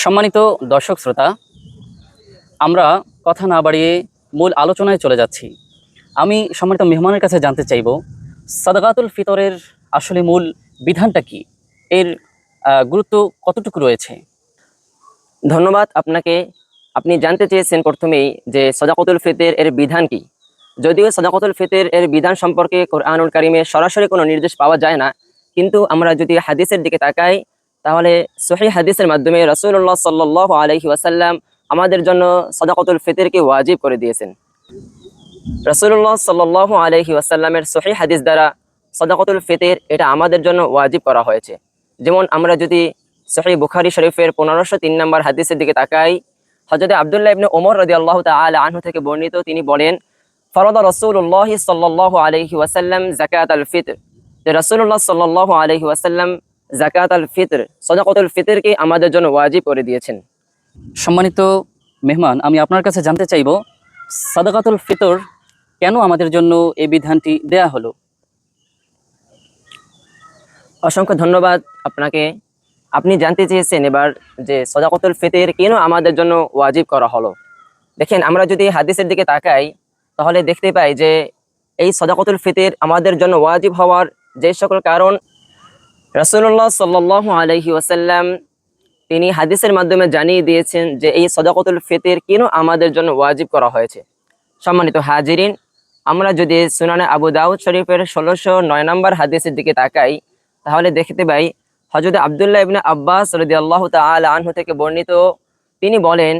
সম্মানিত দর্শক শ্রোতা, আমরা কথা না বাড়িয়ে মূল আলোচনায় চলে যাচ্ছি। আমি সম্মানিত মেহমানের কাছে জানতে চাইব, সাদকাতুল ফিতরের আসলে মূল বিধানটা কি, এর গুরুত্ব কতটুকু রয়েছে? ধন্যবাদ আপনাকে। আপনি জানতে চেয়েছেন প্রথমেই যে সদাকতুল ফিতর এর বিধান কি। যদিও সদাকতুল ফিতর এর বিধান সম্পর্কে কোরআনুল কারিমে সরাসরি কোনো নির্দেশ পাওয়া যায় না, কিন্তু আমরা যদি হাদিসের দিকে তাকাই তাহলে সহিহ হাদিসের মাধ্যমে রাসূলুল্লাহ সাল্লাল্লাহু আলাইহি ওয়াসাল্লাম আমাদের জন্য সদাকতুল ফিতরকে ওয়াজিব করে দিয়েছেন। রাসূলুল্লাহ সাল্লাল্লাহু আলাইহি ওয়াসাল্লামের সহিহ হাদিস দ্বারা সদাকতুল ফিতর এটা আমাদের জন্য ওয়াজিব করা হয়েছে। যেমন আমরা যদি সহিহ বুখারী শরীফের 1503 নম্বর হাদিসের দিকে তাকাই, হযরত আব্দুল্লাহ ইবনে ওমর রাদিয়াল্লাহু তাআলা আনহু থেকে বর্ণিত, তিনি বলেন, ফরদা রাসূলুল্লাহ সাল্লাল্লাহু আলাইহি ওয়াসাল্লাম যাকাতুল ফিতর, যে রাসূলুল্লাহ সাল্লাল্লাহু আলাইহি ওয়াসাল্লাম যাকাতুল ফিতর, সদাকতুল ফিতরকে আমাদের জন্য ওয়াজিব করে দিয়েছেন। সম্মানিত মেহমান, আমি আপনার কাছে জানতে চাইব, সাদকাতুল ফিতর কেন আমাদের জন্য এই বিধানটি দেয়া হলো? অসংখ্য ধন্যবাদ আপনাকে। আপনি জানতে চেয়েছেন এবার যে সদাকতুল ফিতর কেন আমাদের জন্য ওয়াজিব করা হলো। দেখেন, আমরা যদি হাদিসের দিকে তাকাই তাহলে দেখতে পাই যে এই সদাকতুল ফিতর আমাদের জন্য ওয়াজিব হওয়ার যে সকল কারণ রাসূলুল্লাহ সাল্লাল্লাহু আলাইহি ওয়াসাল্লাম তিনি হাদিসের মাধ্যমে জানিয়ে দিয়েছেন যে এই সদাকতুল ফিতর কেন আমাদের জন্য ওয়াজিব করা হয়েছে। সম্মানিত হাজিরিন, আমরা যদি সুনানে আবু দাউদ শরীফের 1609 নম্বর হাদিসের দিকে তাকাই তাহলে দেখতে পাই হযরত আব্দুল্লাহ ইবনে আব্বাস রাদিয়াল্লাহু তাআলা আনহু থেকে বর্ণিত, তিনি বলেন,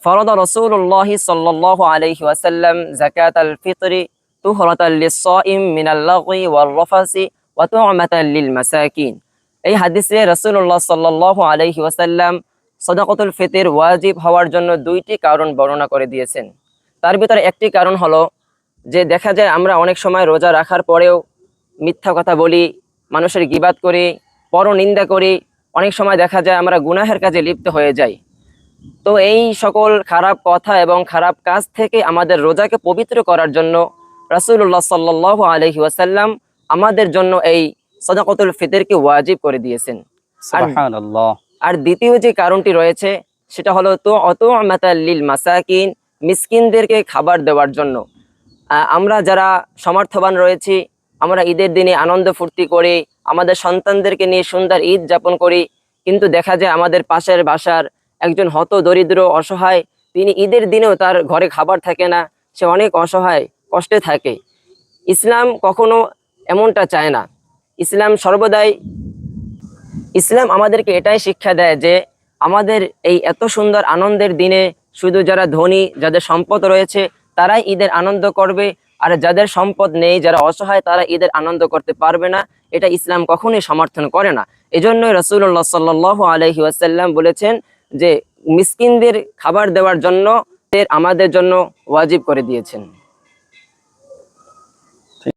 ফরদা রাসূলুল্লাহ সাল্লাল্লাহু আলাইহি ওয়াসাল্লাম যাকাতাল ফিতরি তুহরাতাল লিস-সাইম মিনাল লাগwi ওয়ার রাফাসি ওয়া তু'মাতাল লিল মাসাকিন। এই হাদিসে রাসূলুল্লাহ সাল্লাল্লাহু আলাইহি ওয়াসাল্লাম সদাকতুল ফিতর ওয়াজিব হওয়ার জন্য দুইটি কারণ বর্ণনা করে দিয়েছেন। তার ভিতরে একটি কারণ হলো যে দেখা যায় আমরা অনেক সময় রোজা রাখার পরেও মিথ্যা কথা বলি, মানুষের গীবাত করি, পরনিন্দা করি, অনেক সময় দেখা যায় আমরা গুনাহের কাজে লিপ্ত হয়ে যাই। তো এই সকল খারাপ কথা এবং খারাপ কাজ থেকে আমাদের রোজাকে পবিত্র করার জন্য রাসূলুল্লাহ সাল্লাল্লাহু আলাইহি ওয়াসাল্লাম আমাদের জন্য এই সদাকতুল ফিতরকে ওয়াজিব করে দিয়েছেন। সুবহানাল্লাহ। আর দ্বিতীয় যে কারণটি রয়েছে সেটা হলো তু'মাতাল লিল মাসাকিন, মিসকিনদেরকে খাবার দেওয়ার জন্য। আমরা যারা সমর্থবান রয়েছি, আমরা ঈদের দিনে আনন্দ ফুর্তি করি, আমাদের সন্তানদেরকে নিয়ে সুন্দর ঈদ যাপন করি, কিন্তু দেখা যায় আমাদের পাশের বাসার একজন হত দরিদ্র অসহায়, তিনি ঈদের দিনেও তার ঘরে খাবার থাকে না, সে অনেক অসহায় কষ্টে থাকে। ইসলাম কখনো এমনটা চায় না। ইসলাম আমাদেরকে এটাই শিক্ষা দেয় যে আমাদের এই এত সুন্দর আনন্দের দিনে শুধু যারা ধনী, যাদের সম্পদ রয়েছে, তারাই ঈদের আনন্দ করবে, আর যাদের সম্পদ নেই, যারা অসহায়, তারা ঈদের আনন্দ করতে পারবে না। এটা ইসলাম কখনোই সমর্থন করে না। এজন্যই রাসূলুল্লাহ সাল্লাল্লাহু আলাইহি ওয়াসাল্লাম বলেছেন যে মিসকিনদের খাবার দেওয়ার জন্য আমাদের জন্য ওয়াজিব করে দিয়েছেন।